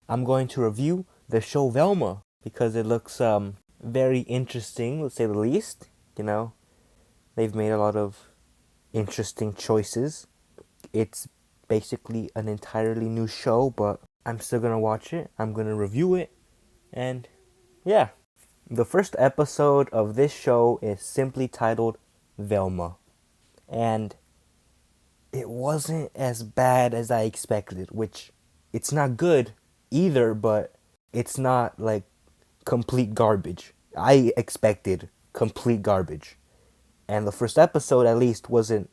I'm going to review the show Velma because it looks very interesting, let's say the least. You know, they've made a lot of interesting choices. It's basically an entirely new show, but I'm still gonna watch it. I'm gonna review it, and yeah. The first episode of this show is simply titled Velma, and it wasn't as bad as I expected, which it's not good either, but it's not like complete garbage. I expected complete garbage. And the first episode at least wasn't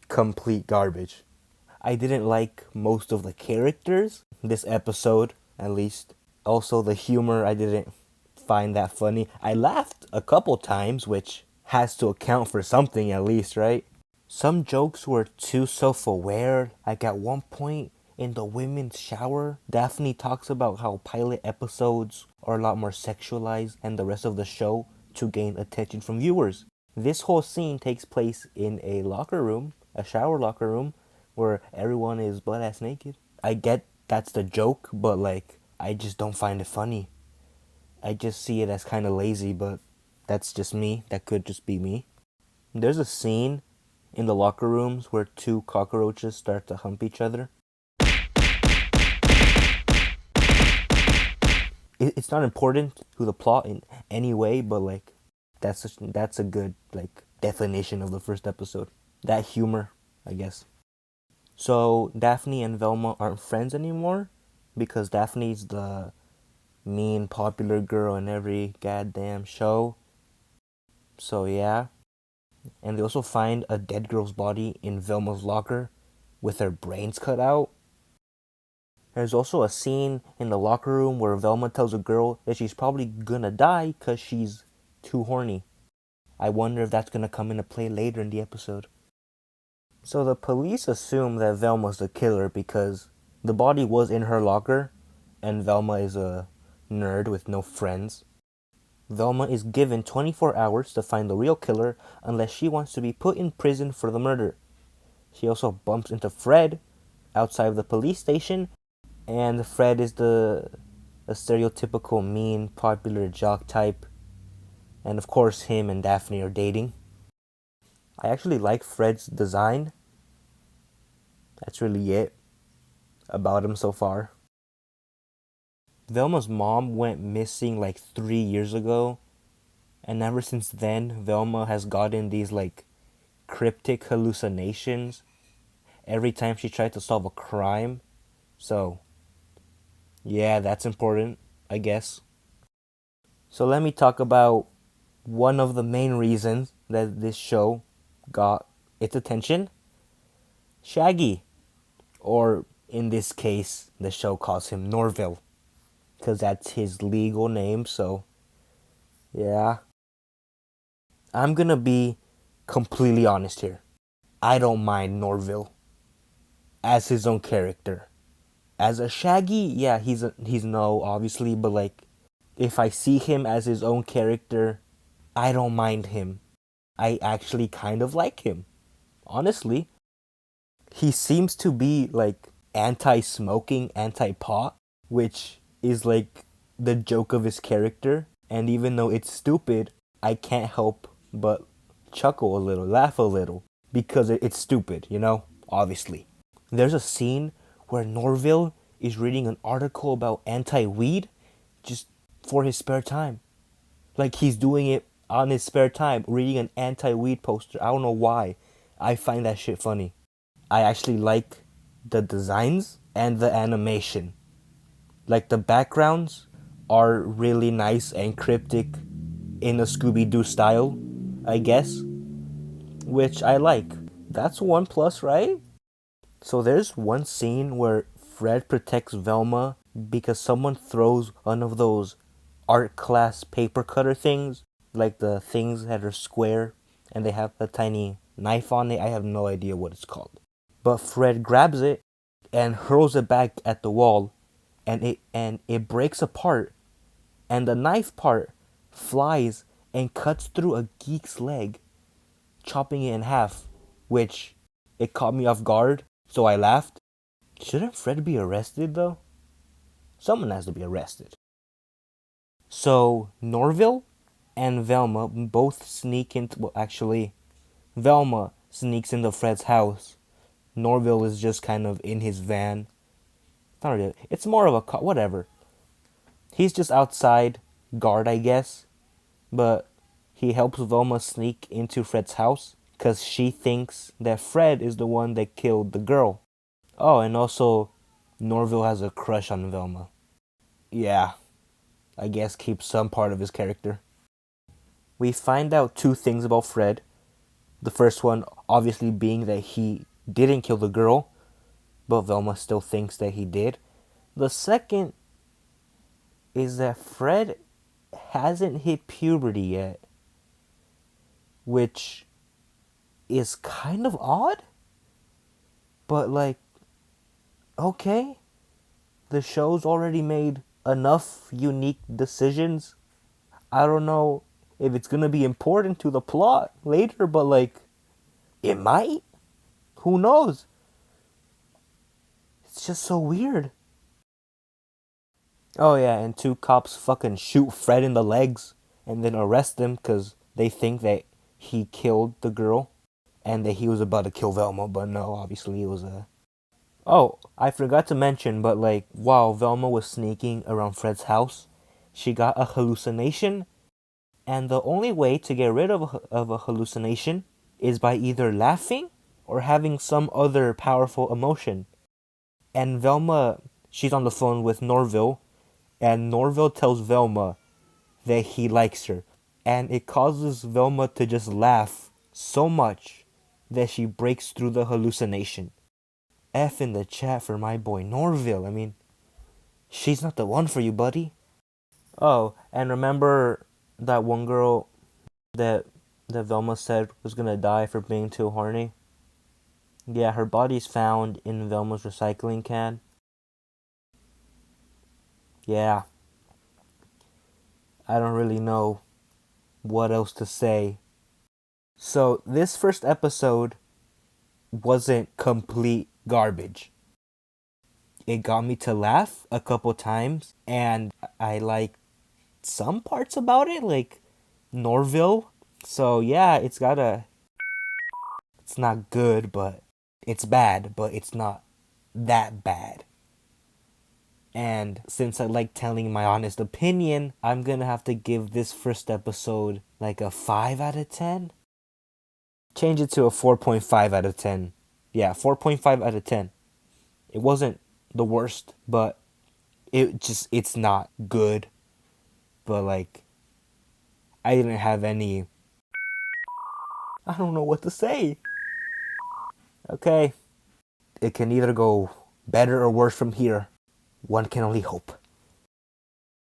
complete garbage. I didn't like most of the characters this episode, at least. Also, the humor, I didn't find that funny. I laughed a couple times, which has to account for something at least, right? Some jokes were too self aware. Like at one point in the women's shower, Daphne talks about how pilot episodes are a lot more sexualized and the rest of the show to gain attention from viewers. This whole scene takes place in a locker room, a shower locker room, where everyone is butt ass naked. I get that's the joke, but like, I just don't find it funny. I just see it as kind of lazy, but that's just me. That could just be me. There's a scene in the locker rooms where two cockroaches start to hump each other. It's not important to the plot in any way, but like that's a good like definition of the first episode. That humor, I guess. So Daphne and Velma aren't friends anymore because Daphne's the mean popular girl in every goddamn show. So yeah, and they also find a dead girl's body in Velma's locker with her brains cut out. There's also a scene in the locker room where Velma tells a girl that she's probably gonna die because she's too horny. I wonder if that's gonna come into play later in the episode. So the police assume that Velma's the killer because the body was in her locker and Velma is a nerd with no friends. Velma is given 24 hours to find the real killer unless she wants to be put in prison for the murder. She also bumps into Fred outside of the police station, and Fred is the a stereotypical mean, popular jock type. And of course, him and Daphne are dating. I actually like Fred's design. That's really it about him so far. Velma's mom went missing like 3 years ago, and ever since then, Velma has gotten these like cryptic hallucinations every time she tried to solve a crime. So, yeah, that's important, I guess. So, let me talk about one of the main reasons that this show got its attention: Shaggy. Or, in this case, the show calls him Norville, because that's his legal name, so, yeah. I'm gonna be completely honest here. I don't mind Norville as his own character. As a Shaggy, yeah, he's no obviously, but like if I see him as his own character, I don't mind him. I actually kind of like him. Honestly, he seems to be like anti-smoking, anti-pot, which is like the joke of his character. And even though it's stupid, I can't help but chuckle a little, laugh a little, because it's stupid, you know? Obviously. There's a scene where Norville is reading an article about anti-weed just for his spare time. Like he's doing it on his spare time, reading an anti-weed poster. I don't know why. I find that shit funny. I actually like the designs and the animation. Like the backgrounds are really nice and cryptic in a Scooby Doo style, I guess, which I like. That's one plus, right? So there's one scene where Fred protects Velma because someone throws one of those art class paper cutter things, like the things that are square and they have a tiny knife on it. I have no idea what it's called. But Fred grabs it and hurls it back at the wall, and it breaks apart, and the knife part flies and cuts through a geek's leg, chopping it in half, which it caught me off guard, so I laughed. Shouldn't Fred be arrested though? Someone has to be arrested. So Norville and Velma both sneak into. Well, actually, Velma sneaks into Fred's house. Norville is just kind of in his van. Not really. It's more of a car. Whatever. He's just outside, guard, I guess. But he helps Velma sneak into Fred's house because she thinks that Fred is the one that killed the girl. Oh, and also, Norville has a crush on Velma. Yeah, I guess keeps some part of his character. We find out two things about Fred. The first one, obviously, being that he didn't kill the girl, but Velma still thinks that he did. The second is that Fred hasn't hit puberty yet, which is kind of odd, but like, okay, the show's already made enough unique decisions. I don't know if it's gonna be important to the plot later, but like, it might. Who knows? It's just so weird. Oh yeah, and two cops fucking shoot Fred in the legs and then arrest him because they think that he killed the girl and that he was about to kill Velma, but no, obviously it was a. Oh, I forgot to mention, but like, while Velma was sneaking around Fred's house, she got a hallucination, and the only way to get rid of a hallucination is by either laughing or having some other powerful emotion. And Velma, she's on the phone with Norville, and Norville tells Velma that he likes her, and it causes Velma to just laugh so much that she breaks through the hallucination. F in the chat for my boy Norville. I mean, she's not the one for you, buddy. Oh, and remember that one girl that Velma said was gonna die for being too horny? Yeah, her body's found in Velma's recycling can. Yeah, I don't really know what else to say. So, this first episode wasn't complete garbage. It got me to laugh a couple times, and I liked some parts about it, like Norville. So, yeah, it's not good, but it's bad, but it's not that bad. And since I like telling my honest opinion, I'm gonna have to give this first episode like a 5 out of 10. Change it to a 4.5 out of 10. Yeah, 4.5 out of 10. It wasn't the worst, but it's not good. But like, I didn't have any. I don't know what to say. Okay. It can either go better or worse from here. One can only hope.